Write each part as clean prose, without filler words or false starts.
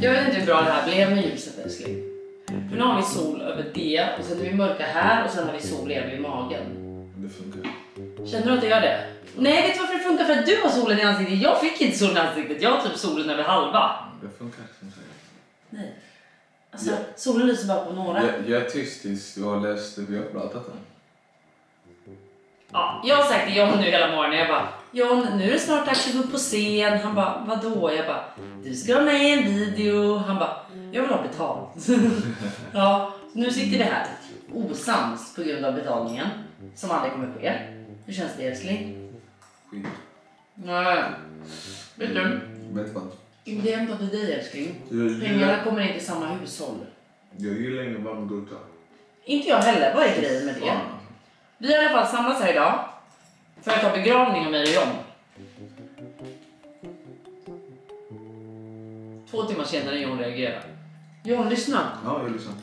Jag vet inte hur bra det här blev med ljuset, älskling. För nu har vi sol över det och sen är vi mörka här och sen har vi sol igen vid magen. Det funkar. Känner du att det gör det? Nej, vet du varför det funkar? För att du har solen i ansiktet. Jag fick inte solen i ansiktet. Jag har typ solen över halva. Det funkar som sagt. Nej. Alltså, solen lyser bara på några. Jag är tyst tills du har läst det vi har pratat om. Ja, jag har sagt till John nu hela morgonen. Jag bara, John, nu är det snart dags att gå upp på scen. Han bara, vadå? Jag bara, du ska vara med i en video. Han bara, jag vill ha betalt. Ja, nu sitter vi här osams på grund av betalningen. Som aldrig kommer ske. Hur känns det, älskling? Skit. Nej. Vet du? Vet vad? Det är ändå till dig, älskling. Pengarna kommer inte i samma hushåll. Jag gillar ingen varm gurka. Inte jag heller. Vad är grejen med det? Vi har i alla fall samlats här idag för att ta begravning av mig och John. 2 timmar senare John reagerar. John, lyssna. Ja, jag lyssnar.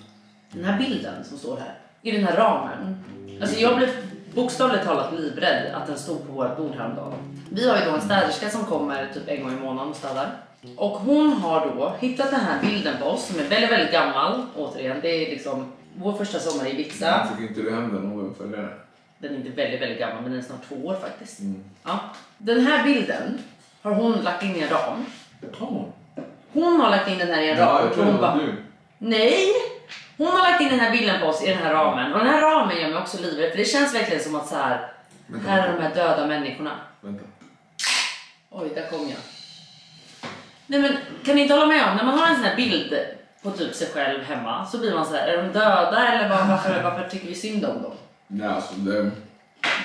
Den här bilden som står här, i den här ramen. Alltså jag blev bokstavligt talat livrädd att den stod på vårt bord häromdagen. Vi har ju då en städerska som kommer typ en gång i månaden och städar. Och hon har då hittat den här bilden på oss som är väldigt, väldigt gammal. Återigen, det är liksom vår första sommar i Ibiza. Fick inte du hem den någon följare? Den är inte väldigt, väldigt gammal, men den är snart 2 år faktiskt. Ja. Den här bilden har hon lagt in i en ram. Hon har lagt in den här i en ram. Ja, jag tror det var du. Nej! Hon har lagt in den här bilden på oss i den här ramen. Och den här ramen gör mig också livrädd. För det känns verkligen som att så här är de här döda människorna. Vänta. Oj, där kom jag. Nej men, kan ni inte hålla med om? När man har en sån här bild på typ sig själv hemma så blir man så här, är de döda eller varför tycker vi synd om dem? Nej, alltså det...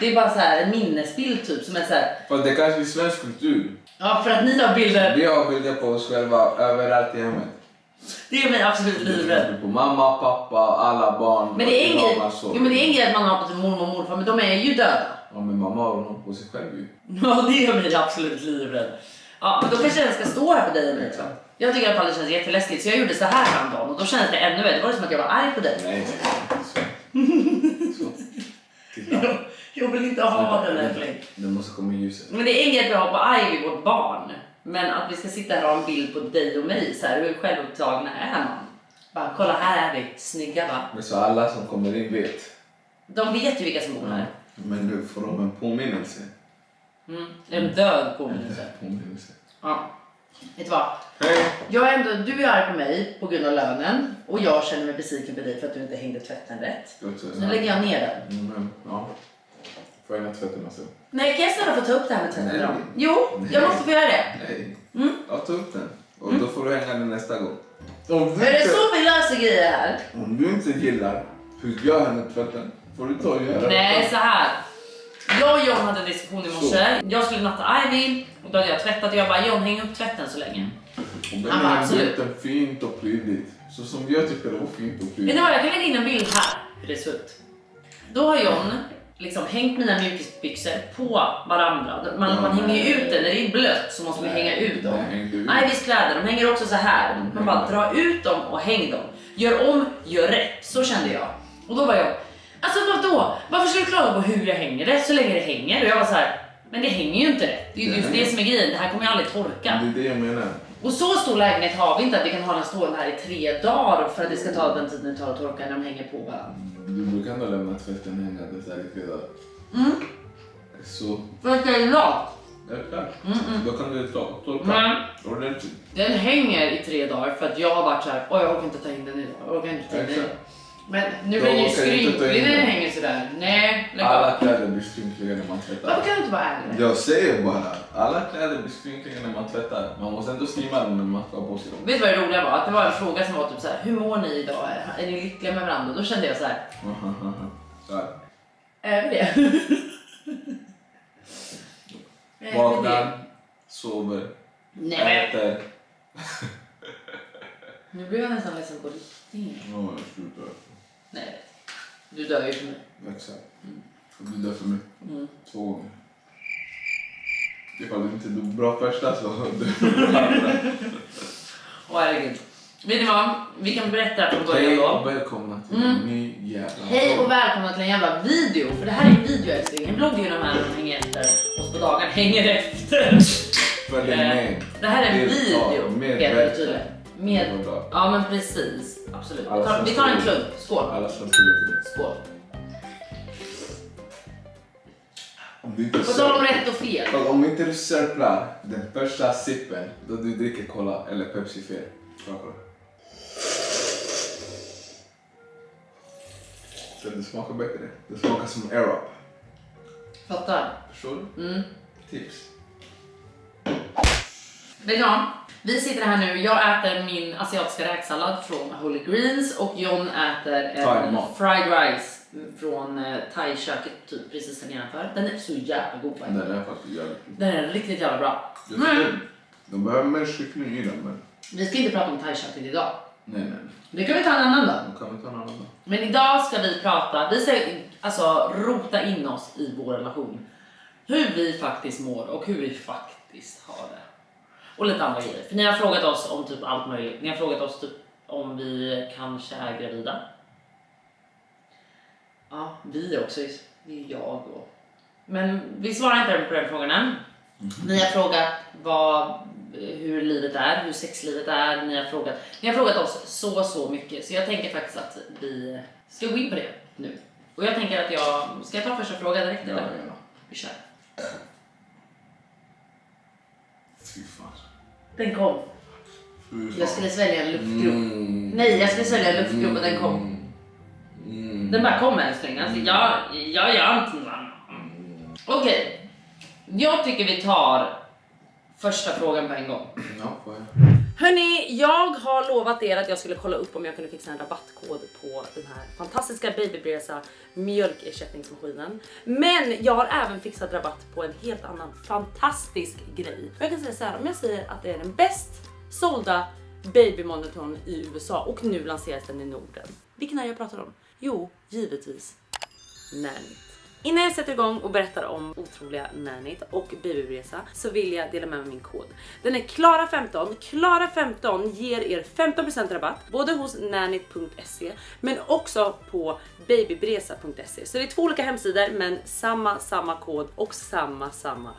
Det är bara så här en minnesbild typ som är så här. Fast det kanske är svensk kultur. Ja, för att ni har bilder. Vi har bilder på oss själva överallt i hemmet. Det är mig absolut livrädd. På mamma, pappa, alla barn. Men det är en grej. Jo, men det är en grej att man har på sin mormor och morfar, men de är ju döda. Ja, men mamma har honom på sig själv ju. Ja, det gör mig absolut livrädd. Ja, men då kanske den ska stå här på dig och mig. Så. Jag tycker i alla fall det känns jätteläskigt. Så jag gjorde så här häromdagen och då kändes det ännu värre. Det var som att jag var arg på dig. Nej, så. Jag vill inte ha den här fläng. Den måste komma i ljuset. Men det är en grej att vi har på Ivy, vårt barn. Men att vi ska sitta här och ha en bild på dig och mig. Så här, hur självupptagna är man? Bara, kolla här är vi. Snygga va? Men så alla som kommer in vet. De vet ju vilka som bor här. Men nu får de en påminnelse. En död påminnelse. Ja. Vet du vad? Hej! Jag är ändå, du är arg på mig på grund av lönen. Och jag känner mig besviken på dig för att du inte hängde tvätten rätt. Så nu lägger jag ner den. Men, ja. Får jag inte tvätten alltså? Nej, kan jag snälla få ta upp det här med tvätten då? Nej. Jo, jag måste få göra det. Nej. Jag tar upp den. Och då får du hänga den nästa gång. Är det så vi löser grejer här? Om du inte gillar hur jag henne tvätten får du ta och göra. Nej, så här. Jag och John hade en diskussion i morse. Jag skulle natta Ivy och då hade jag tvättat och jag bara, John, häng upp tvätten så länge. Och den är den fint och prydligt. Så som jag tycker det var fint och prydligt. Vet ni vad, jag kan lägga in en bild här. För det är sött. Då har John liksom hängt mina mjukisbyxor på varandra. Man hänger ju ut den, när det är blött så måste man hänga ut dem. Ivys kläder, de hänger också så här. Man bara dra ut dem och häng dem. Gör om, gör rätt. Så kände jag. Och då var jag, alltså vadå? Varför ska du klaga på hur jag hänger det så länge det hänger? Och jag var så här, men det hänger ju inte rätt. Det är just det som är grejen, det här kommer ju aldrig torka. Det är det jag menar. Och så stor lägenhet har vi inte att vi kan ha den stående här i 3 dagar för att det ska ta den tiden det tar att torka när de hänger på varandra. Du kan då lämna tvätten hängande så här i 3 dagar. Så... För att jag är lat. Är det klart? Då kan du torka ordentligt. Den hänger i 3 dagar för att jag har varit så här, jag orkar inte ta in den idag. Jag orkar inte ta in den idag. Men nu blir det ju skrynklig när den hänger sådär. Nej, alla kläder blir skrynkliga när man tvättar. Varför kan du inte vara ärlig? Jag säger bara, alla kläder blir skrynkliga när man tvättar. Man måste ändå streama dem när man ska på sig dem. Vet du vad det roliga var? Att det var en fråga som var typ så här: hur mår ni idag? Är ni lyckliga med varandra? Då kände jag så här. Så här. Är vi det? Vaknar, sover, äter. Nu blir jag nästan ledsen på riktigt. Ja, jag slutar. Nej, du dör ju för mig. Exakt. Du dör för mig. 2 gånger. Ifall du inte dog bra första så dör du andra. Åh herregud. Vet ni vad? Vi kan berätta från början Hej då. och välkomna till en ny jävla Hej och välkomna till en jävla video. För det här är en video älskling. En blogg är de här som hänger efter oss på dagen. Hänger efter. Följ med. Det här är en video. Med Peter tydligen. Med... Ja men precis, absolut. Vi tar en klunk, skål. Alla känns skål. På tal om rätt och fel. Om inte du sörplar den första sippen då du dricker cola eller Pepsi fel. Så det smakar bättre. Det smakar som Aerob. Fattar. Förstår du? Tips. Vegan. Vi sitter här nu. Jag äter min asiatiska räksallad från Holy Greens och John äter en fried rice från thai-köket typ precis där nedanför. Den är så jävla god faktiskt. Den är faktiskt jävligt god. Den är riktigt jävla bra. De behöver mer kyckling i den men... Vi ska inte prata om thai-köket idag. Nej. Det kan vi ta en annan dag. Men idag ska vi prata, vi ska alltså rota in oss i vår relation. Hur vi faktiskt mår och hur vi faktiskt har det. Och lite andra grejer. För ni har frågat oss om typ allt möjligt. Ni har frågat oss typ om vi kanske är gravida. Ja, vi också. Det är jag och... Men vi svarar inte på den frågan än. Ni har frågat hur livet är, hur sexlivet är. Ni har frågat oss så mycket. Så jag tänker faktiskt att vi ska gå in på det nu. Och jag tänker att ska jag ta första frågan direkt eller? Ja. Vi kör. Fy fan. Den kom. Jag skulle svälja en luftgrop. Nej, jag skulle svälja en luftgrop och den kom. Den bara kom älskling. Alltså, jag gör inte något. Okej. Jag tycker vi tar första frågan på en gång. Hörrni, jag har lovat er att jag skulle kolla upp om jag kunde fixa en rabattkod på den här fantastiska Baby Breza mjölkersättningsmaskinen. Men jag har även fixat rabatt på en helt annan fantastisk grej. Jag kan säga så här, om jag säger att det är den bäst sålda babymonitorn i USA och nu lanseras den i Norden. Vilken är jag pratar om? Jo, givetvis Nanit. Innan jag sätter igång och berättar om otroliga Nanit och Baby Breza så vill jag dela med mig min kod. Den är Klara15. Klara15 ger er 15% rabatt både hos nanit.se men också på babybreza.se. Så det är två olika hemsidor men samma kod och samma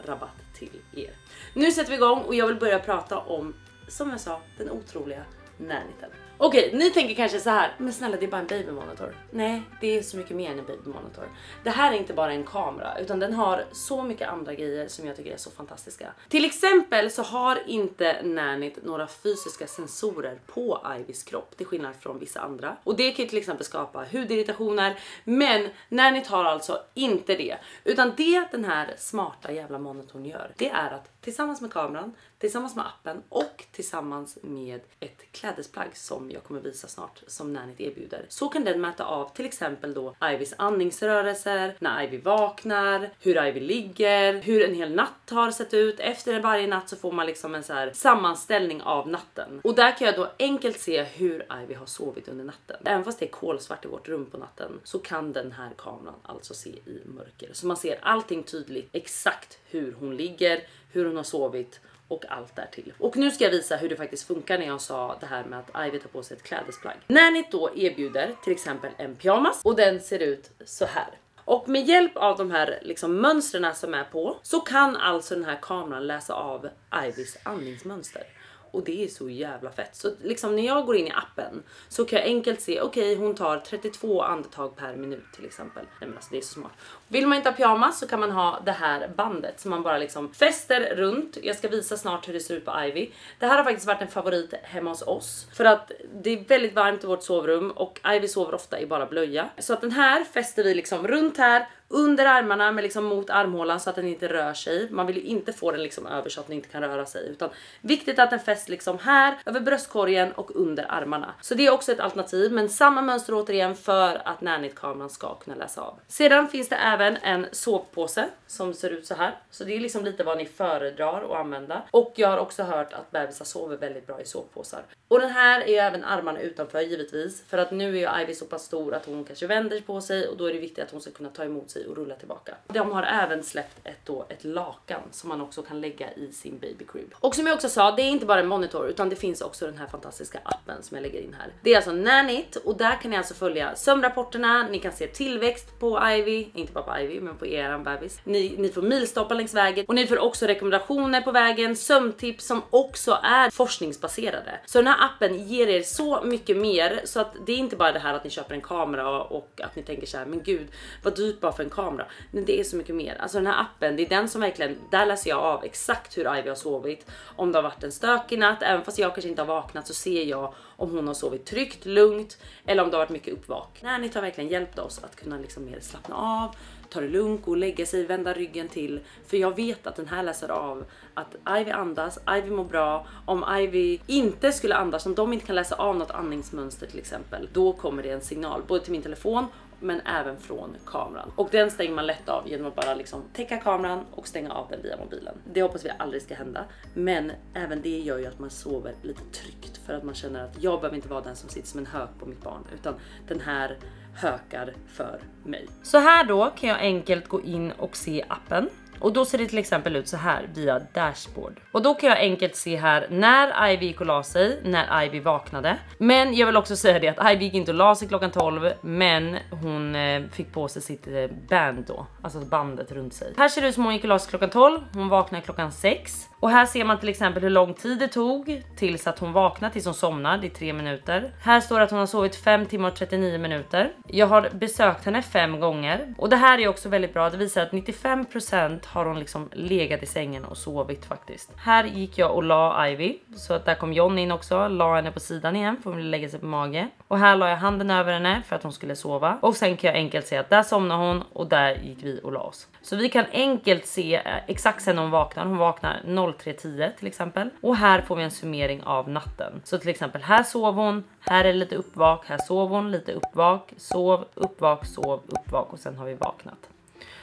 rabatt till er. Nu sätter vi igång och jag vill börja prata om, som jag sa, den otroliga Naniten. Okej, ni tänker kanske så här, men snälla det är bara en babymonitor. Nej, det är så mycket mer än en babymonitor. Det här är inte bara en kamera, utan den har så mycket andra grejer som jag tycker är så fantastiska. Till exempel så har inte Nanit några fysiska sensorer på Ivys kropp, till skillnad från vissa andra. Och det kan ju till exempel skapa hudirritationer, men Nanit har alltså inte det. Utan det den här smarta jävla monitorn gör, det är att tillsammans med kameran, tillsammans med appen och tillsammans med ett klädesplagg som jag kommer visa snart som Nanit erbjuder, så kan den mäta av till exempel då Ivys andningsrörelser, när Ivy vaknar, hur Ivy ligger, hur en hel natt har sett ut. Efter varje natt så får man liksom en så här sammanställning av natten. Och där kan jag då enkelt se hur Ivy har sovit under natten. Även fast det är kolsvart i vårt rum på natten så kan den här kameran alltså se i mörker. Så man ser allting tydligt, exakt hur hon ligger, hur hon har sovit och allt där till. Och nu ska jag visa hur det faktiskt funkar när jag sa det här med att Ivy tar på sig ett klädesplagg. Nanit då erbjuder till exempel en pyjamas och den ser ut så här. Och med hjälp av de här liksom mönstren som är på så kan alltså den här kameran läsa av Ivys andningsmönster. Och det är så jävla fett. Så liksom när jag går in i appen så kan jag enkelt se, okej, hon tar 32 andetag per minut till exempel. Nej men alltså det är så smart. Vill man inte ha pyjamas så kan man ha det här bandet som man bara liksom fäster runt. Jag ska visa snart hur det ser ut på Ivy. Det här har faktiskt varit en favorit hemma hos oss. För att det är väldigt varmt i vårt sovrum och Ivy sover ofta i bara blöja. Så att den här fäster vi liksom runt här under armarna med liksom mot armhålan så att den inte rör sig. Man vill ju inte få den liksom över så att den inte kan röra sig, utan viktigt att den fästs liksom här över bröstkorgen och under armarna. Så det är också ett alternativ, men samma mönster återigen för att Nanit-kameran ska kunna läsa av. Sedan finns det även en sovpåse som ser ut så här. Så det är liksom lite vad ni föredrar att använda. Och jag har också hört att bebisar sover väldigt bra i sovpåsar. Och den här är ju även armarna utanför givetvis, för att nu är ju Ivy så pass stor att hon kanske vänder på sig och då är det viktigt att hon ska kunna ta emot sig sig och rulla tillbaka. De har även släppt ett lakan som man också kan lägga i sin baby crib. Och som jag också sa, det är inte bara en monitor utan det finns också den här fantastiska appen som jag lägger in här. Det är alltså Nanit och där kan ni alltså följa sömnrapporterna, ni kan se tillväxt på Ivy, inte bara på Ivy men på eran bebis. Ni får milstoppar längs vägen och ni får också rekommendationer på vägen, sömntips som också är forskningsbaserade. Så den här appen ger er så mycket mer så att det är inte bara det här att ni köper en kamera och att ni tänker så här, men gud vad dyrt bara för en kamera. Men det är så mycket mer. Alltså den här appen, det är den som verkligen, där läser jag av exakt hur Ivy har sovit. Om det har varit en stökig natt, även fast jag kanske inte har vaknat så ser jag om hon har sovit tryggt, lugnt eller om det har varit mycket uppvak. Nanit har verkligen hjälpt oss att kunna liksom mer slappna av, ta det lugnt och lägga sig, vända ryggen till. För jag vet att den här läser av att Ivy andas, Ivy mår bra. Om Ivy inte skulle andas, om de inte kan läsa av något andningsmönster till exempel, då kommer det en signal både till min telefon men även från kameran. Och den stänger man lätt av genom att bara liksom täcka kameran och stänga av den via mobilen. Det hoppas vi aldrig ska hända. Men även det gör ju att man sover lite tryggt. För att man känner att jag behöver inte vara den som sitter som en hök på mitt barn. Utan den här hökar för mig. Så här då kan jag enkelt gå in och se appen. Och då ser det till exempel ut så här via dashboard. Och då kan jag enkelt se här när Ivy gick och la sig, när Ivy vaknade. Men jag vill också säga det att Ivy gick inte och la sig klockan 12, men hon fick på sig sitt band då. Alltså bandet runt sig. Här ser det ut som hon gick och la sig klockan 12, hon vaknade klockan 6. Och här ser man till exempel hur lång tid det tog tills att hon vaknade, tills hon somnade i 3 minuter. Här står det att hon har sovit 5 timmar och 39 minuter. Jag har besökt henne 5 gånger. Och det här är också väldigt bra, det visar att 95% har hon liksom legat i sängen och sovit faktiskt. Här gick jag och la Ivy, så att där kom John in också, la henne på sidan igen för hon ville lägga sig på mage. Och här la jag handen över henne för att hon skulle sova. Och sen kan jag enkelt se att där somnade hon och där gick vi och la oss. Så vi kan enkelt se exakt sen hon vaknar. Hon vaknar 03:10 till exempel. Och här får vi en summering av natten. Så till exempel här sov hon, här är lite uppvak, här sov hon, lite uppvak, sov, uppvak, och sen har vi vaknat.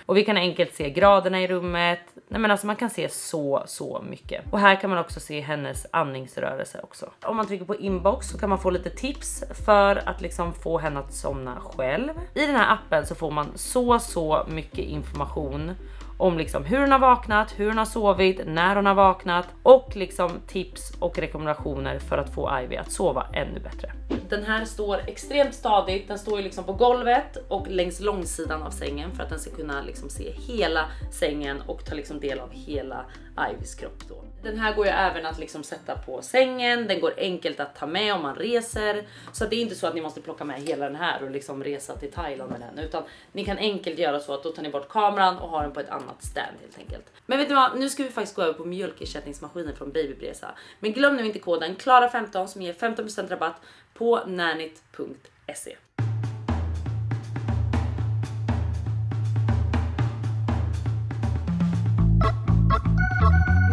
Och vi kan enkelt se graderna i rummet. Nej men alltså man kan se så mycket. Och här kan man också se hennes andningsrörelse också. Om man trycker på inbox så kan man få lite tips för att liksom få henne att somna själv. I den här appen så får man så mycket information om liksom hur hon har vaknat, hur hon har sovit, när hon har vaknat och liksom tips och rekommendationer för att få Ivy att sova ännu bättre. Den här står extremt stadigt, den står ju liksom på golvet och längs långsidan av sängen för att den ska kunna liksom se hela sängen och ta liksom del av hela Ivys kropp då. Den här går ju även att liksom sätta på sängen, den går enkelt att ta med om man reser. Så det är inte så att ni måste plocka med hela den här och liksom resa till Thailand med den. Utan ni kan enkelt göra så att då tar ni bort kameran och har den på ett annat stand helt enkelt. Men vet ni vad, nu ska vi faktiskt gå över på mjölkersättningsmaskinen från Babybresa. Men glöm nu inte koden KLARA15 som ger 15% rabatt på nanit.se.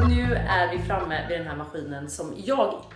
Nu är vi framme vid den här maskinen som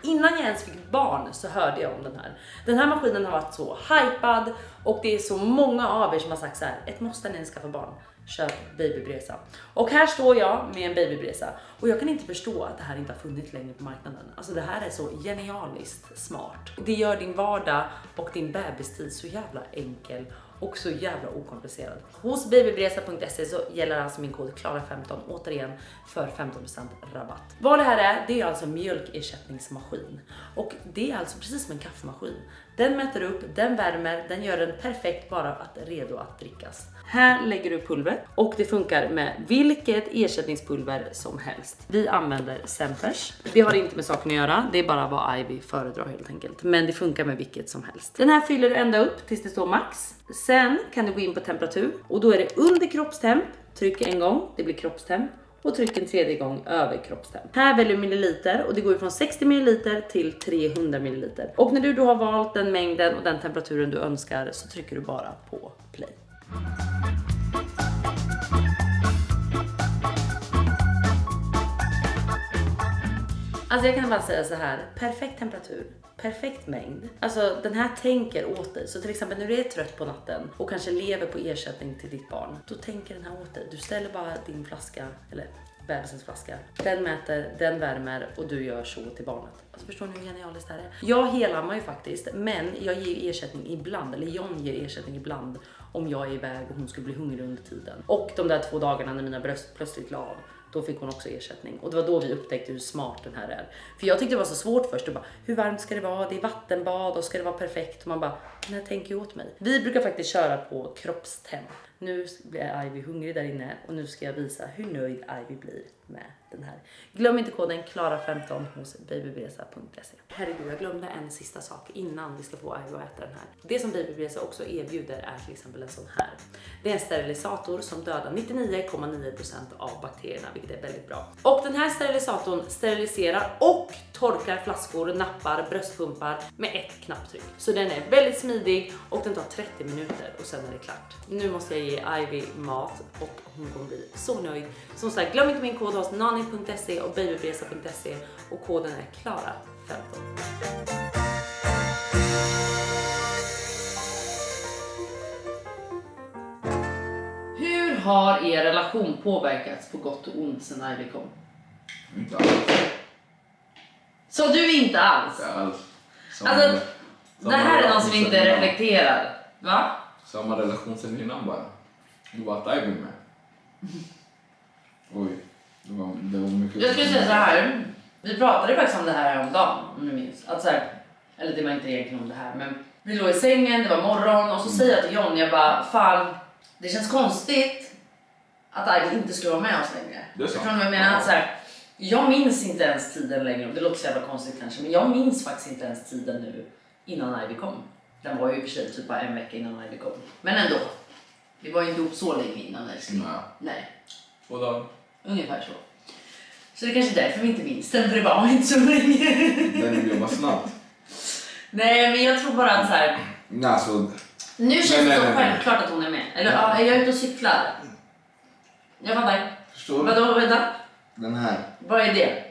innan jag ens fick barn så hörde jag om den här. Den här maskinen har varit så hypad och det är så många av er som har sagt så här: ett måste när ni ska få barn, köp Babybresa. Och här står jag med en Babybresa och jag kan inte förstå att det här inte har funnits längre på marknaden. Alltså det här är så genialiskt smart. Det gör din vardag och din bebistid så jävla enkel och så jävla okomplicerad. Hos babybresa.se så gäller alltså min kod KLARA15 återigen för 15% rabatt. Vad det här är, det är alltså mjölkersättningsmaskin. Och det är alltså precis som en kaffemaskin. Den mäter upp, den värmer, den gör den perfekt bara att redo att drickas. Här lägger du pulvret och det funkar med vilket ersättningspulver som helst. Vi använder Sempers. Det har inte med saken att göra, det är bara vad Ivy föredrar helt enkelt. Men det funkar med vilket som helst. Den här fyller du ända upp tills det står max. Sen kan du gå in på temperatur och då är det under kroppstemp. Tryck en gång, det blir kroppstemp. Och tryck en tredje gång över kroppstemp. Här väljer du milliliter och det går från 60 ml till 300 ml. Och när du då har valt den mängden och den temperaturen du önskar så trycker du bara på play. Alltså jag kan bara säga så här, perfekt temperatur, perfekt mängd. Alltså den här tänker åt dig. Så till exempel när du är trött på natten och kanske lever på ersättning till ditt barn, då tänker den här åt dig. Du ställer bara din flaska, eller bebisens flaska. Den mäter, den värmer och du gör så till barnet. Alltså förstår ni hur genialiskt det här är? Jag helammar ju faktiskt, men jag ger ersättning ibland, eller John ger ersättning ibland om jag är iväg och hon skulle bli hungrig under tiden. Och de där 2 dagarna när mina bröst plötsligt la av, då fick hon också ersättning. Och det var då vi upptäckte hur smart den här är. För jag tyckte det var så svårt först. Och bara, hur varmt ska det vara? Det är vattenbad och ska det vara perfekt? Och man bara, nej, tänker ju åt mig. Vi brukar faktiskt köra på kroppstemp. Nu blir Ivy hungrig där inne och nu ska jag visa hur nöjd Ivy blir med den här. Glöm inte koden Klara15 hos babybesa.se. Herregud, jag glömde en sista sak innan vi ska få Ivy att äta den här. Det som Babybesa också erbjuder är till exempel en sån här. Det är en sterilisator som dödar 99,9% av bakterierna, vilket är väldigt bra. Och den här sterilisatorn steriliserar och torkar flaskor, nappar, bröstpumpar med ett knapptryck. Så den är väldigt smidig och den tar 30 minuter och sen är det klart. Nu måste jag ge Ivy mat och hon kommer bli så nöjd. Som sagt, glöm inte min kod hos nani.se och babybesa.se och koden är Klara15. Hur har er relation påverkats på gott och ont sen Ivy kom? Inte alls. Så du inte alls? Inte alls. Alltså, det här är någon som inte reflekterar. Va? Samma relation sen innan bara. Du var att Ivy med. Oj, det var mycket. Jag skulle säga så här. Vi pratade faktiskt om det här om dagen, om du minns. Att så här, eller det var inte egentligen om det här, men vi låg i sängen, det var morgon och så säger jag till John, jag bara, fan, det känns konstigt att Ivy inte skulle vara med oss längre. Det är sant. Förstår du vad jag menar? Att så här, jag minns inte ens tiden längre, det låter så jävla konstigt kanske, men jag minns faktiskt inte ens tiden nu innan Ivy kom. Den var ju i och för sig typ bara en vecka innan Ivy kom. Men ändå, vi var ju inte ihop så länge innan älskling. Nej. 2 dagar. Ungefär så. Så det är kanske därför vi inte minns den, för det var inte så länge. Den jobbar snabbt. Nej, men jag tror bara att så här. Nej, alltså. Nu känns det så självklart att hon är med. Eller ja, är jag ute och cyklar? Jag fattar. Förstår du? Vadå, vänta? Den här. Vad är det?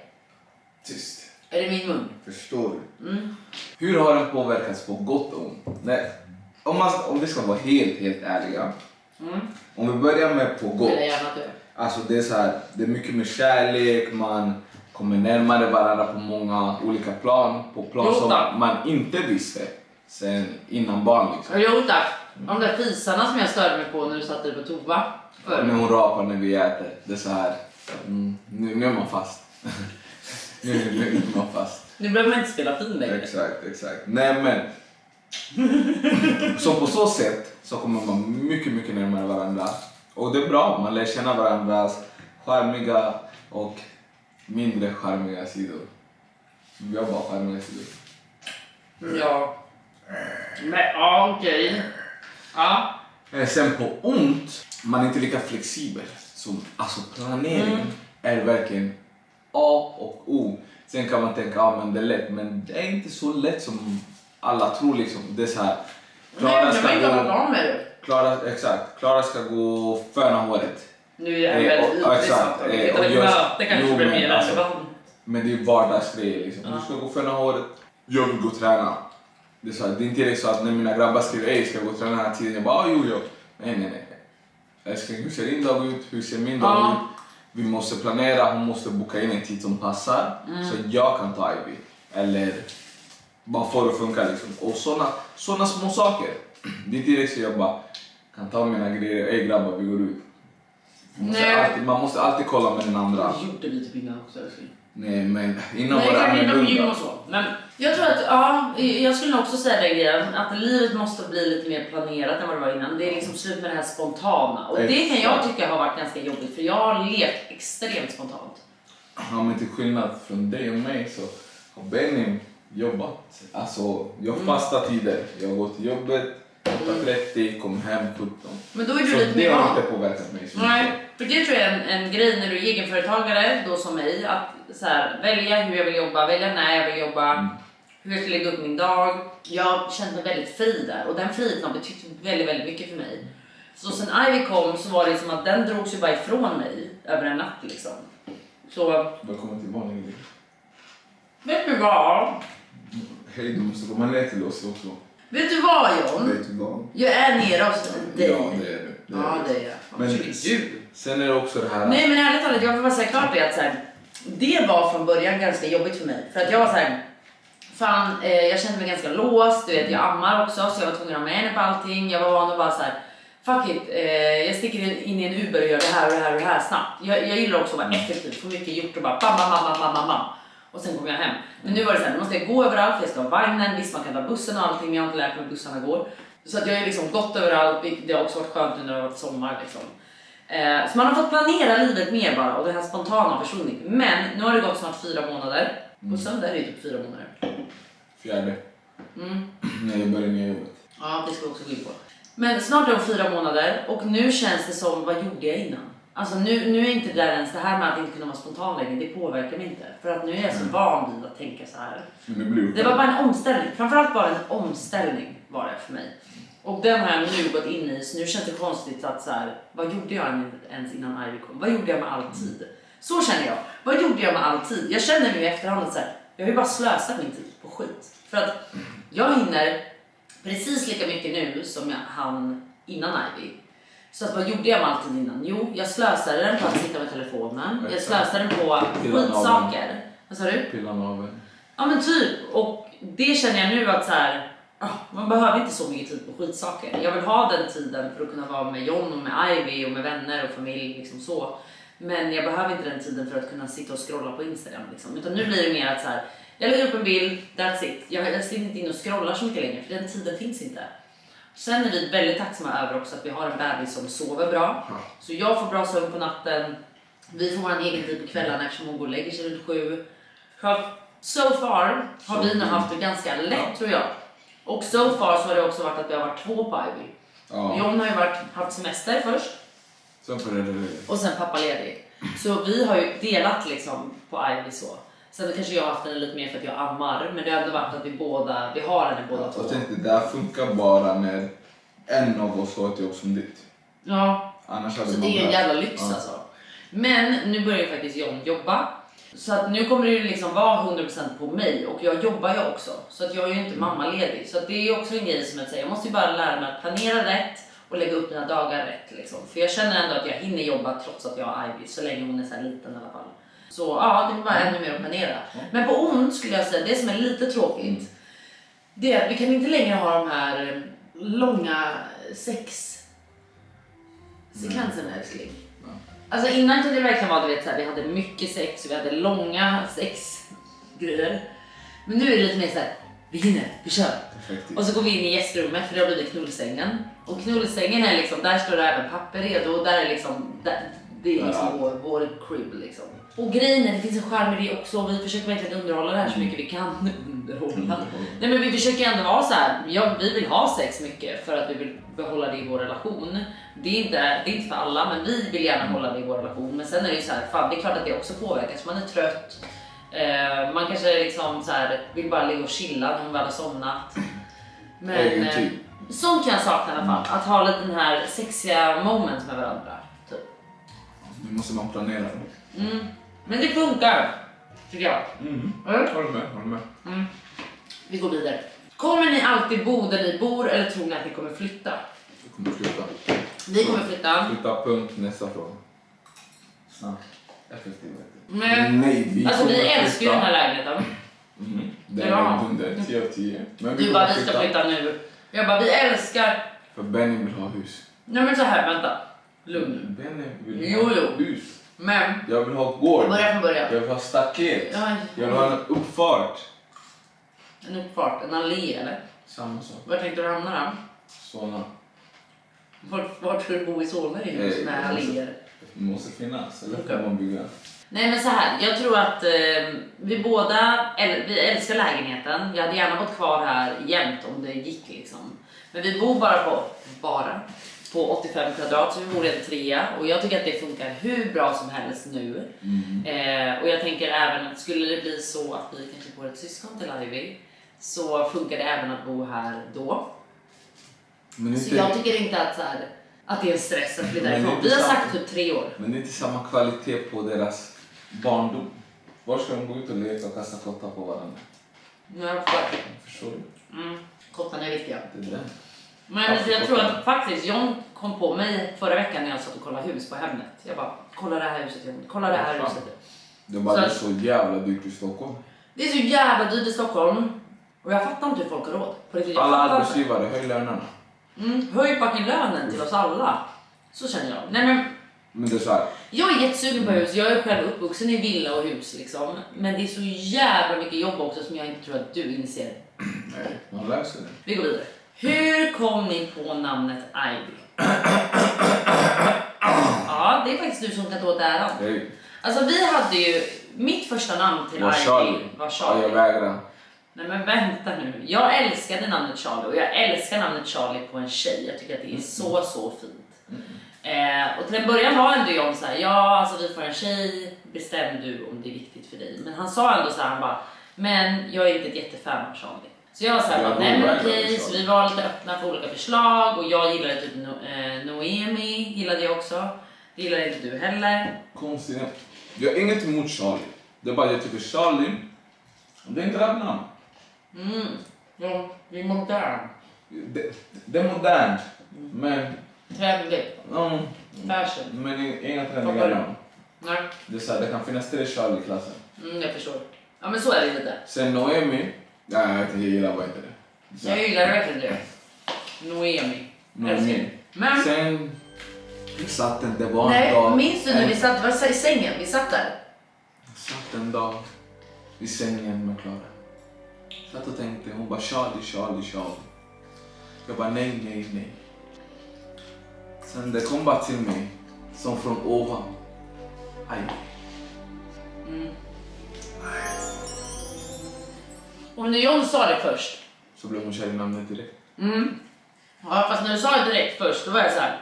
Tyst. Är det min mun? Förstår du? Hur har den påverkats på gott och ont? Nej. Om vi ska vara helt ärliga. Om vi börjar med på gott. Alltså det är så här, det är mycket med kärlek, man kommer närmare varandra på många olika plan. På plan som man inte visste sen innan barn liksom. Jo tack. De där fisarna som jag störde mig på när du satte dig på toa. När hon rapar när vi äter. Det är så här, nu är man fast. nu är man fast. Nu behöver man inte spela fin längre. Exakt. Nej men. Så på så sätt så kommer man mycket närmare varandra. Och det är bra, man lär känna varandras charmiga och mindre charmiga sidor. Vi har bara charmiga sidor. Ja. Men ja, okej. Ja. Sen på ont, man är inte lika flexibel. Så, alltså planering är verkligen A och O. Sen kan man tänka, men det är lätt. Men det är inte så lätt som alla tror liksom. Det är så här. Klara ska gå... Klara ska gå föna håret. Nu är det väldigt intressant. Det kanske blir mer relevant. Men det är ju vardagsgrejer liksom. Du ska gå föna håret. Jag vill gå och träna. Det är, så här, det är inte direkt så att när mina grabbar skriver ska gå och träna den här tiden. Jag bara, jo. Nej. Älskling, hur ser din dag ut? Hur ser min dag ut? Vi måste planera. Hon måste boka in en tid som passar. Så jag kan ta Ivy. Eller bara få det att funka liksom. Och såna små saker. Det är inte direkt så jag bara kan ta mina grejer. Grabbar, vi går ut. Man måste alltid kolla med den andra. Det gjorde vi typ innan också. Nej, men innan var det annorlunda. Men jag tror att, jag skulle också säga den grejen. Att livet måste bli lite mer planerat än vad det var innan. Det är liksom slut med det här spontana. Och det kan jag tycka har varit ganska jobbigt. För jag har levt extremt spontant. Ja, men till skillnad från dig och mig så har Benny jobbat. Alltså, jag har fasta tider. Jag går till jobbet 8:30, kom hem 17. Men då är du så lite det mer har inte påverkat mig så mycket. Nej, för det tror jag är en grej när du är egenföretagare, då som mig, att så här, välja hur jag vill jobba, välja när jag vill jobba, hur jag ska lägga upp min dag. Jag kände mig väldigt fri där och den friheten har betytt väldigt mycket för mig. Så sen Ivy kom så var det som att den drogs ju bara ifrån mig över en natt liksom. Så... Välkommen till vanlig liv. Vet du vad? Hej, du måste komma ner till oss också. Vet du vad, John? Vet du vad? Jag är nere hos dig. Ja, det är du. Ja, det är jag. Men du? Sen är det också det här... Nej men ärligt talat, jag får bara säga klart det att så här, det var från början ganska jobbigt för mig. För att jag var så här, fan, jag kände mig ganska låst, du vet, jag ammar också så jag var tvungen att ha med henne på allting. Jag var van att bara så här, fuck it, jag sticker in i en Uber och gör det här och det här och det här snabbt. Jag gillar också att vara effektiv, få mycket gjort och bara bam. Och sen kommer jag hem. Men nu var det så här, nu måste jag gå överallt, jag ska ha vagnen, visst man kan ta bussen och allting, men jag har inte lärt mig hur bussarna går. Så att jag har liksom gått överallt, det har också varit skönt när det har varit sommar liksom. Så man har fått planera livet mer bara och det här spontana har försvunnit. Men nu har det gått snart 4 månader. På söndag är det typ 4 månader. 4. När jag började nya jobbet. Ja, det ska vi också gå in på. Men snart är det 4 månader och nu känns det som, vad gjorde jag innan? Alltså nu är inte det där ens det här med att inte kunna vara spontan längre, det påverkar mig inte. För att nu är jag så van vid att tänka så här. Det var bara en omställning, framförallt bara en omställning var det för mig. Och den har jag nu gått in i, så nu känns det konstigt att så här, vad gjorde jag ens innan Ivy kom? Vad gjorde jag med all tid? Så känner jag, vad gjorde jag med all tid? Jag känner nu i efterhand att så här, jag har ju bara slösat min tid på skit. För att jag hinner precis lika mycket nu som jag hann innan Ivy. Så att vad gjorde jag med all tid innan? Jo, jag slösade den på att sitta med telefonen. Jag slösade den på skitsaker. Vad sa du? Pillan av. Ja men typ, och det känner jag nu att så här, man behöver inte så mycket tid på skitsaker. Jag vill ha den tiden för att kunna vara med John och med Ivy och med vänner och familj liksom så. Men jag behöver inte den tiden för att kunna sitta och scrolla på Instagram liksom. Utan nu blir det mer att så här, jag lägger upp en bild, that's it. Jag sitter inte in och scrollar så mycket längre för den tiden finns inte. Sen är vi väldigt tacksamma över också att vi har en bebis som sover bra. Så jag får bra sömn på natten. Vi får vår egen tid på kvällarna eftersom hon går och lägger sig runt 7. So far har vi nu haft det ganska lätt tror jag. Och so far så har det också varit att vi har varit 2 på Ivy. Ja. John har ju haft semester först. Och sen pappaledig. Så vi har ju delat liksom på Ivy så. Sen kanske jag har haft den lite mer för att jag ammar. Men det har ändå varit att vi har den båda två. Jag tänkte det där funkar bara när en av oss har ett jobb som ditt. Ja, annars så det är ju en jävla lyx alltså. Men nu börjar ju faktiskt John jobba. Så att nu kommer det ju liksom vara 100% på mig. Och jag jobbar ju också. Så att jag är ju inte mammaledig. Så att det är ju också en grej som jag säger. Jag måste ju bara lära mig att planera rätt. Och lägga upp mina dagar rätt liksom. För jag känner ändå att jag hinner jobba trots att jag har Ivy. Så länge hon är så här liten i alla fall. Så ja, det är bara ännu mer att planera. Men på ont skulle jag säga, det som är lite tråkigt. Det är att vi kan inte längre ha de här långa sexsekvenserna älskling. Alltså innan kunde det verkligen vara, du vet, så här, vi hade mycket sex och vi hade långa sexgrejer. Men nu är det lite mer så här, vi hinner, vi kör. Och så går vi in i gästrummet för det har blivit knullsängen. Och knullsängen är liksom, där står det även papper redo och där är liksom, det är liksom vår crib liksom. Och grejen är, det finns en charm i det också. Vi försöker verkligen underhålla det här så mycket vi kan. Nej men vi försöker ändå vara så här. Ja, vi vill ha sex mycket för att vi vill behålla det i vår relation. Det är inte för alla, men vi vill gärna hålla det i vår relation. Men sen är det ju så här, fan, det är klart att det också påverkas. Man är trött. Man kanske liksom så här, vill bara ligga och chilla när man väl har somnat. Men sånt kan jag sakna i alla fall. Att ha lite den här sexiga moments med varandra. Typ. Nu måste man planera det. Men det funkar, tycker jag. Håller med. Vi går vidare. Kommer ni alltid bo där ni bor eller tror ni att ni kommer flytta? Vi kommer flytta. Vi kommer flytta. Flytta, punkt, nästa fråga. Snabbt. Effektivt. Men alltså vi älskar ju den här lägenheten. Det är under 10 av 10. Men du bara, vi ska flytta nu. Jag bara, vi älskar. För Benny vill ha hus. Nej men så här, vänta. Lugn. Benny vill ha hus. Men jag vill ha gård. Börja från början. Jag vill ha staket. Jag vill ha en uppfart. En uppfart, en allé eller? Samma sak. Var tänkte du hamna då? Solna. Vart ska du bo i Solna i hus med alléer? Det måste finnas, eller kan man bygga? Nej men så här, jag tror att vi båda vi älskar lägenheten. Jag hade gärna gått kvar här jämt om det gick liksom. Men vi bor bara på 85 kvadrat, så vi bor i en 3 och jag tycker att det funkar hur bra som helst nu. Och jag tänker även att skulle det bli så att vi kanske får ett syskon till Ivy, så funkar det även att bo här då. Så jag tycker inte att, så här, att det är en stress att flytta ifrån. Vi har sagt typ 3 år. Men det är inte samma kvalitet på deras barndom. Var ska de gå ut och leka och kasta kottar på varandra? Jag förstår du? Kottarna är viktiga. Det är det. Men jag tror att faktiskt John kom på mig förra veckan när jag satt och kollade hus på Hemnet. Jag bara, kolla det här huset, kolla det här huset. Det är så jävla dyrt i Stockholm. Det är så jävla dyrt i Stockholm. Och jag fattar inte hur folk har råd. Alla arbetsgivare, höj lönerna. Höj fucking lönen till oss alla. Så känner jag. Nej, men det är så här. Jag är jättesugen på hus. Jag är själv uppvuxen i villa och hus liksom. Men det är så jävla mycket jobb också som jag inte tror att du inser. Nej, man läser det. Vi går vidare. Hur kom ni på namnet Ivy? Ja, det är faktiskt du som kan ta åt äran. Nej. Alltså vi hade ju, mitt första namn till Ivy var Charlie. Ja, jag vägrar. Nej men vänta nu. Jag älskade namnet Charlie och jag älskar namnet Charlie på en tjej. Jag tycker att det är så fint. Och till en början var ändå John så här, ja alltså vi får en tjej, bestäm du om det är viktigt för dig. Men han sa ändå så här, han bara, men jag är inte ett jättefan av Charlie. Så jag var så här, nej men okej, så vi var lite öppna för olika förslag och jag gillade typ Noemi, gillade jag också. Det gillade inte du heller. Konstigt. Jag har inget emot Charlie. Det är bara jag tycker Charlie, det är inte rätt namn. Ja, det är modernt. Det är modernt, men... Trevligt. Fashion. Men inga trendiga namn. Nej. Det är så här, det kan finnas 3 Charlie i klassen. Jag förstår. Ja men så är det lite. Sen Noemi, jag gillar bara inte det. Så. Jag gillar verkligen det. Noemi. Men... Sen... Vi satt en dag. Nej, minns du när vi satt, vad sa i sängen? Vi satt där. Jag satt en dag i sängen med Klara. Satt och tänkte, hon bara Charlie. Jag bara nej. Sen det kom bara till mig, som från ovan. Aj. Och när John sa det först. Så blev hon kär i namnet direkt. Ja, fast när du sa det direkt först, då var jag så här.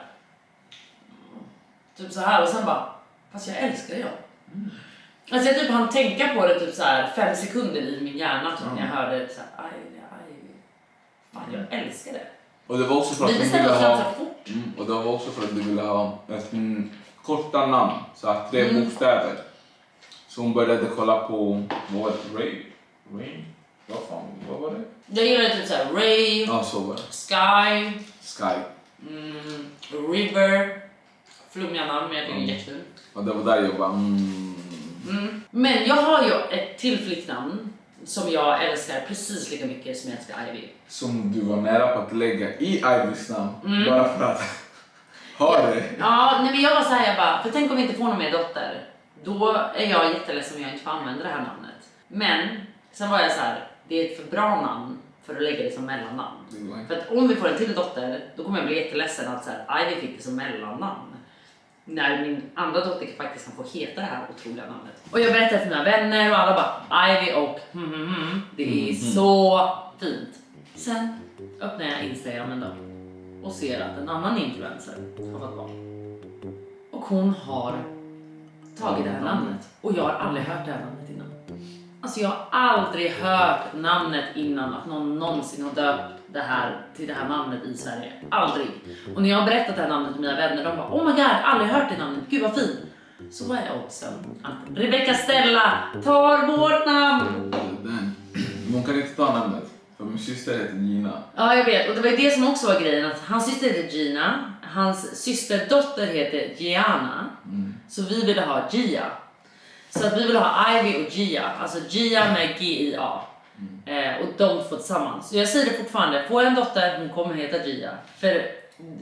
Typ så här och sen bara, fast jag älskar det. Alltså jag typ hann tänka på det typ så här 5 sekunder i min hjärna typ, när jag hörde det så här, aj. Fan, jag älskar det. Och det var också för att du ville ha och det var också för att du ville ha ett korta namn, så här 3 bokstäver. Så hon började kolla på Ray. Vad var det? Jag gillade typ så här Ray. Ja, så var det. Sky. River. Flummiga namn, men jag tycker det är jättefint. Och det var där jag bara Men jag har ju ett till flicknamn som jag älskar precis lika mycket som jag älskar Ivy. Som du var nära på att lägga i Ivys namn. Bara för att ha det. Ja, nej, men jag var så här, jag bara, för tänk om vi inte får någon mer dotter. Då är jag jätteledsen om jag inte får använda det här namnet. Men sen var jag så här, det är ett för bra namn för att lägga det som mellannamn. För att om vi får en till dotter, då kommer jag bli jätteledsen att så här, Ivy fick det som mellannamn. När min andra dotter faktiskt kan få heta det här otroliga namnet. Och jag berättade för mina vänner och alla bara Ivy och det är så fint. Sen öppnar jag Instagram en dag och ser att en annan influencer har fått barn. Och hon har tagit det här namnet. Och jag har aldrig hört det här namnet innan. Alltså jag har aldrig hört namnet innan, att någon någonsin har döpt det här till det här namnet i Sverige. Aldrig. Och när jag har berättat det här namnet till mina vänner, de bara oh my god, aldrig hört det namnet, gud vad fint. Så var jag också att Rebecca Stella tar vårt namn. Hon kan inte ta namnet, för min syster heter Gina. Ja, jag vet. Och det var det som också var grejen, att hans syster heter Gina, hans systerdotter heter Gianna. Så vi ville ha Gia. Så att vi vill ha Ivy och Gia, alltså Gia med G-I-A. Och de två tillsammans. Så jag säger det fortfarande, får jag en dotter, hon kommer heta Gia. För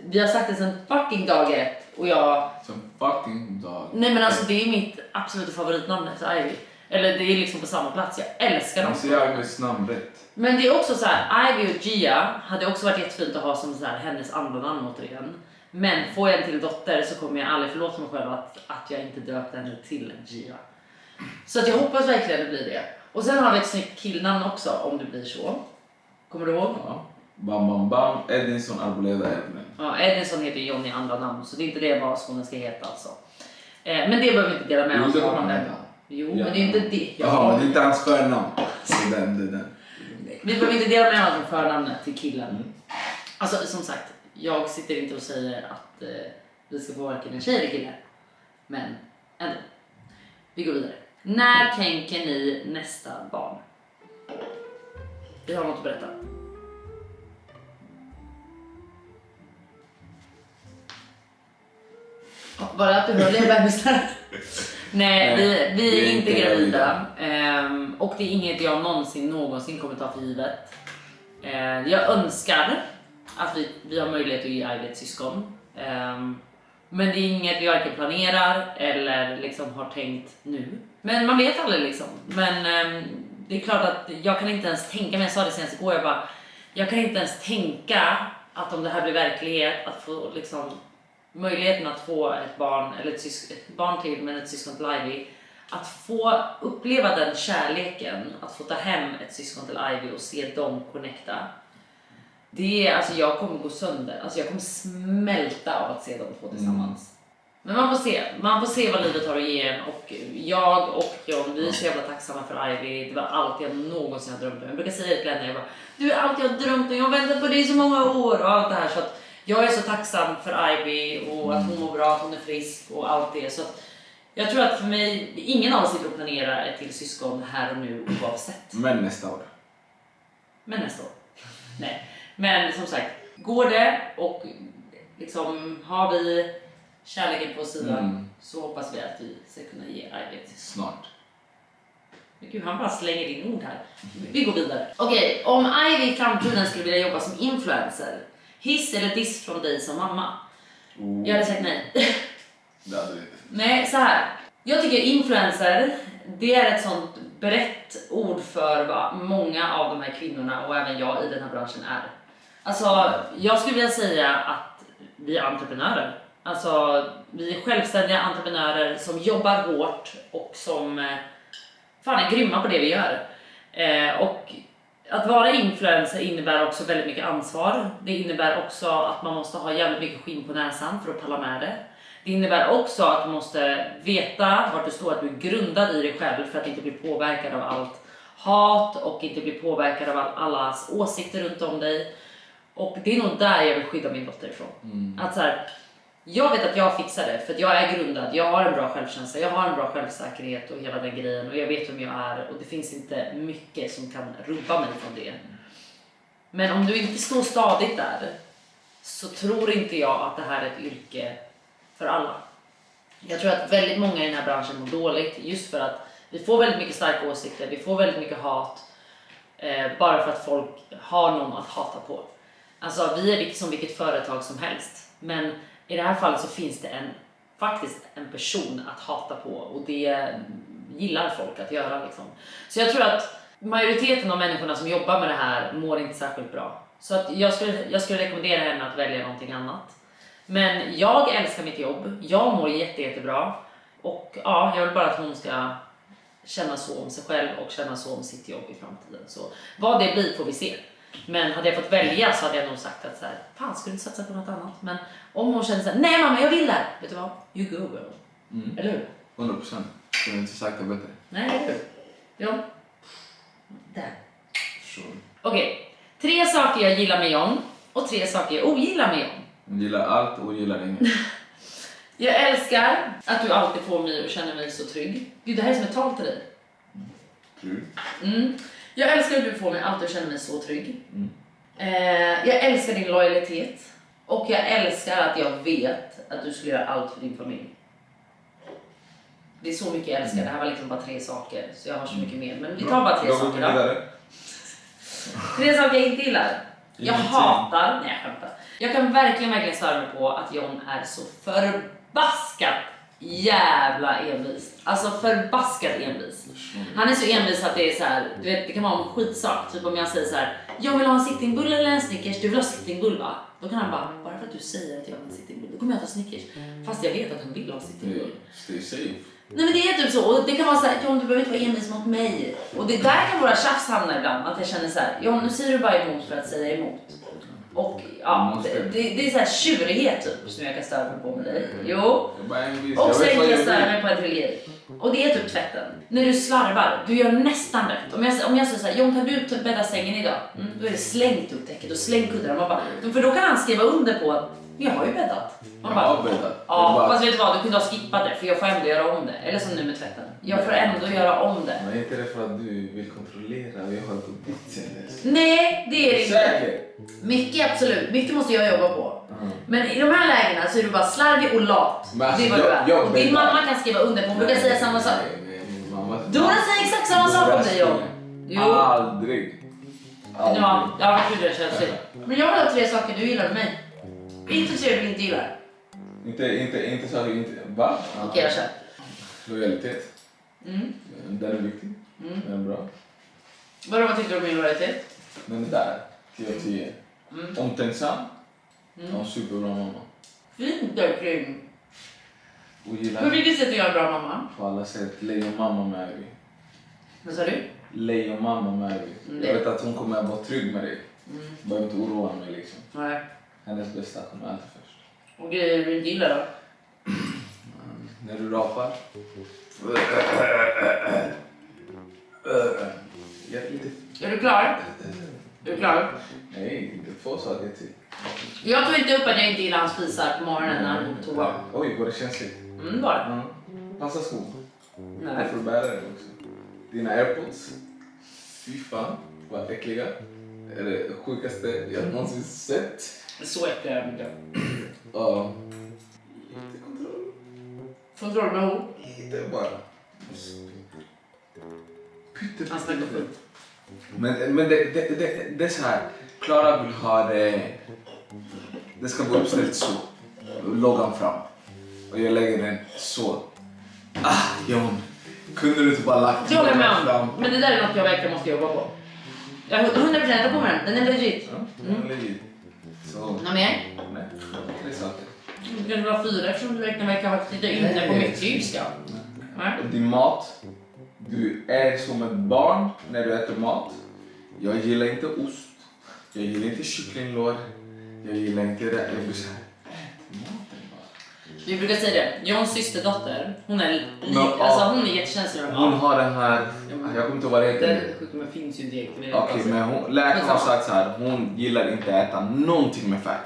vi har sagt det sen fucking dag 1. Och jag... Sen fucking dag. Nej men alltså det är mitt absoluta favoritnamn, så Ivy. Eller det är liksom på samma plats, jag älskar dem. Så jag är med namn rätt. Men det är också så här, Ivy och Gia hade också varit jättefint att ha som så här, hennes andra namn återigen. Men får jag en till dotter så kommer jag aldrig förlåta mig själv att jag inte döpte henne till Gia. Så att jag hoppas verkligen det blir det. Och sen har vi ett snyggt killnamn också, om det blir så. Kommer du ihåg? Ja. Bam, Edinson Arboleda Edmund. Ja, Edinson heter John i andra namn, så det är inte det vad sonen ska heta alltså. Men det behöver vi inte dela med oss av. Jo, men det är inte det. Ja, men det är inte hans förnamn. Så den. Vi behöver inte dela med oss av förnamnet till killen. Alltså som sagt, jag sitter inte och säger att vi ska få varken en tjej eller kille. Men ändå. Vi går vidare. När tänker ni nästa barn? Vi har något att berätta. Bara att du höll i bebisar. Nej, vi är inte gravida. Och det är inget jag någonsin kommer ta för givet. Jag önskar att vi har möjlighet att ge Ivy ett syskon. Men det är inget vi varken planerar eller liksom har tänkt nu. Men man vet aldrig liksom. Men det är klart att jag kan inte ens tänka, men jag sa det senast igår, jag kan inte ens tänka att om det här blir verklighet, att få liksom möjligheten att få ett barn, eller ett barn till, men ett syskon till Ivy, att få uppleva den kärleken, att få ta hem ett syskon till Ivy och se dem connecta. Det är, alltså jag kommer gå sönder, alltså jag kommer smälta av att se dem två tillsammans. Men man får se vad livet har att ge en, och jag och John, vi är så jävla tacksamma för Ivy. Det var allt jag någonsin har drömt om. Jag brukar säga till henne, du är allt jag har drömt om, jag har väntat på dig i så många år och allt det här, så att jag är så tacksam för Ivy och att hon mår bra, att hon är frisk och allt det. Så att jag tror att för mig, ingen av oss sitter och planerar ett till syskon här och nu oavsett. Men nästa år. Nej. Men som sagt, går det och liksom har vi kärleken på sidan, så hoppas vi att vi ska kunna ge Ivy snart. Men gud, han bara slänger in ord här. Vi går vidare. Okej, om Ivy i framtiden skulle vilja jobba som influencer, hiss eller diss från dig som mamma? Jag hade sagt nej. Nej, så här. Jag tycker influencer, det är ett sånt brett ord för vad många av de här kvinnorna och även jag i den här branschen är. Alltså, jag skulle vilja säga att vi är entreprenörer. Alltså, vi är självständiga entreprenörer som jobbar hårt och som är grymma på det vi gör. Och att vara influencer innebär också väldigt mycket ansvar. Det innebär också att man måste ha jävligt mycket skinn på näsan för att palla med det. Det innebär också att du måste veta vart du står, att du är grundad i dig själv för att inte bli påverkad av allt hat och inte bli påverkad av allas åsikter runt om dig. Och det är nog där jag vill skydda min dotter ifrån. Att så här, jag vet att jag fixar det för att jag är grundad, jag har en bra självkänsla, jag har en bra självsäkerhet och hela den grejen, och jag vet vem jag är och det finns inte mycket som kan rubba mig från det. Men om du inte står stadigt där, så tror inte jag att det här är ett yrke för alla. Jag tror att väldigt många i den här branschen mår dåligt just för att vi får väldigt mycket starka åsikter, vi får väldigt mycket hat bara för att folk har någon att hata på. Alltså vi är som vilket företag som helst, men i det här fallet så finns det faktiskt en person att hata på, och det gillar folk att göra liksom. Så jag tror att majoriteten av människorna som jobbar med det här mår inte särskilt bra. Så att jag skulle rekommendera henne att välja någonting annat. Men jag älskar mitt jobb, jag mår jättebra, och ja, jag vill bara att hon ska känna så om sig själv och känna så om sitt jobb i framtiden. Så vad det blir får vi se. Men hade jag fått välja så hade jag nog sagt att så här, fan, skulle inte satsa på något annat. Men om hon känner så här, nej mamma, jag vill det här. Vet du vad? You go, girl. Eller hur? 100%. Jag har inte sagt det bättre. Nej, eller hur? Ja. Där. Sure. Okej. 3 saker jag gillar med John och 3 saker jag ogillar med John. Jag gillar allt och gillar inget. Jag älskar att du alltid får mig att känna mig så trygg. Gud, det här är som ett tal till dig. Jag älskar att du får mig alltid att känna mig så trygg. Jag älskar din lojalitet. Och jag älskar att jag vet att du skulle göra allt för din familj. Det är så mycket jag älskar. Det här var liksom bara 3 saker. Så jag har så mycket mer. Men vi tar bara 3 saker då. 3 saker jag inte gillar. Jag hatar... Nej, jag skämtar. Jag kan verkligen störa mig på att John är så förbaskat jävla envis. Alltså förbaskat envis. Han är så envis att det är så här, du vet, det kan vara en skitsak. Typ om jag säger så här, jag vill ha en sittingbulle eller en Snickers, du vill ha sittingbull va? Då kan han bara för att du säger att jag vill ha en sittingbull, då kommer jag ta Snickers. Fast jag vet att han vill ha sittingbull. Stay safe. Nej, men det är typ så, och det kan vara så här, John, du behöver inte vara envis mot mig. Och det där kan våra tjafs hamna ibland, att jag känner så här, John, nu säger du bara emot för att säga emot. Och ja, det är så här tjurighet typ som jag kan störa mig på med dig. Jo. Och sen kan jag störa mig på en till grej. Och det är typ tvätten. När du slarvar, du gör nästan rätt. Om jag säger så här, John, kan du bädda sängen idag? Då är det slängt upp täcket och slängt kuddarna. För då kan han skriva under på att jag har ju bäddat. Man bara, ja, fast vet du vad, du kunde ha skippat det för jag får ändå göra om det. Eller som nu med tvätten. Jag får ändå göra om det. Men är inte det för att du vill kontrollera och jag har gått dit sen dess? Nej, det är det inte. Säkert. Mycket, absolut. Mycket måste jag jobba på. Men i de här lägena så är du bara slarvig och lat. Alltså, det var du är. Och din mamma kan skriva under på. Hon brukar säga samma sak. Dora säger exakt samma sak om dig, John. Aldrig. Ja, jag vet hur det känns. Men jag vill ha 3 saker du gillar med mig. Inte 3 du inte gillar. Inte saker inte. Va? Okej, jag kör. Lojalitet. Den är viktig. Den är bra. Vad tycker du om min lojalitet? Den är där. 10/10. Omtänksam. Och superbra mamma. Fint där kring. Och på vilket sätt är jag en bra mamma? På alla sätt. Lejonmamma med dig. Vad sa du? Lejonmamma med dig. Jag vet att hon kommer att vara trygg med dig. Behöver inte oroa mig liksom. Nej. Hennes bästa kommer alltid först. Och grejer du inte gillar då? När du rapar. Är du klar? Nej, inte 2 saker till. Jag tog inte upp att jag inte gillar hans fisar på morgonen när han går på toa. Oj, var det känsligt? Bara. Passa skor. Nej. Du får bära det också. Dina airpods. Fy fan, vad äckliga. Är det sjukaste jag någonsin sett. Så äckliga är mycket. Ja. Lite kontroll. Kontroll med ord. Lite bara. Han snackar fullt. Men det är så här. Klara vill ha det. Det ska vara uppställt så. Loggan fram. Och jag lägger den så. Jon. Kunde du inte bara lagt jag håller med fram? Men det där är något jag verkligen måste jobba på. Jag är 100% på den. Den är legit. Ja, den är legit. Så. Något mer? Nej, 3 saker. Det kan vara 4 eftersom du verkar ha tittat inne på mycket tyska. Din mat. Du är som ett barn när du äter mat. Jag gillar inte ost. Jag gillar inte kycklinglår. Jag gillar inte det. Jag blir så här. Maten bara. Vi brukar säga det. Johns systerdotter, hon är hon är jättekänslig. Hon har den här. Jag kommer inte ihåg vad det heter. Den sjukdomen finns ju direkt. Okej, men läkaren har sagt så här. Hon gillar inte att äta någonting med färg.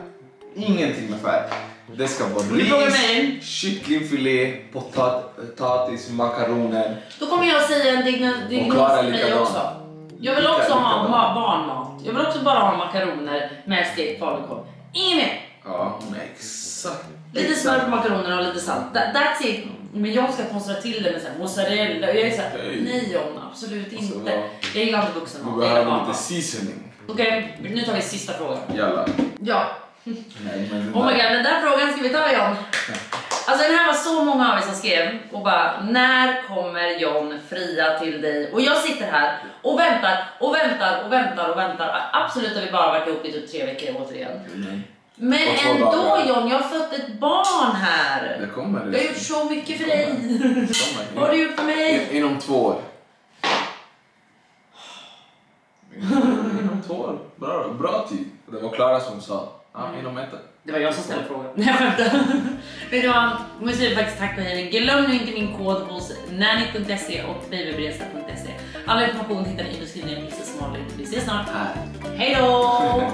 Ingenting med färg. Det ska vara ris, kycklingfilé, potatis, makaroner. Då kommer jag säga en diagnos för mig också. Jag vill också ha barnmat. Jag vill också bara ha makaroner med stekt falukorv. Inget mer. Ja, hon är exakt. Lite smör på makaronerna och lite salt. That's it. Men jag ska konstruera till det med så här mozzarella. Jag är så här, nej John, absolut inte. Jag gillar inte vuxenmat. Du behöver lite seasoning. Okej, nu tar vi sista frågan. Jalla. Ja. Nej, men oh my god, den där frågan ska vi ta, John. Alltså den här var så många av er som skrev och bara, när kommer John fria till dig? Och jag sitter här och väntar. Absolut har vi bara varit ihop i typ 3 veckor återigen. Men ändå John, jag har fått ett barn här. Det kommer. Jag har gjort så mycket för dig. Vad har du gjort för mig? Inom 2 år. Inom 2 år. Bra tid. Det var Klara som sa. Inom 1 år. Det var jag som ställde frågan. Nej, jag skämtar. Vet du vad? Nu säger jag faktiskt tack och hej. Glöm nu inte min kod hos nanny.se och babybresa.se. Alla information hittar ni i beskrivningen precis som vanligt. Vi ses snart. Hej då!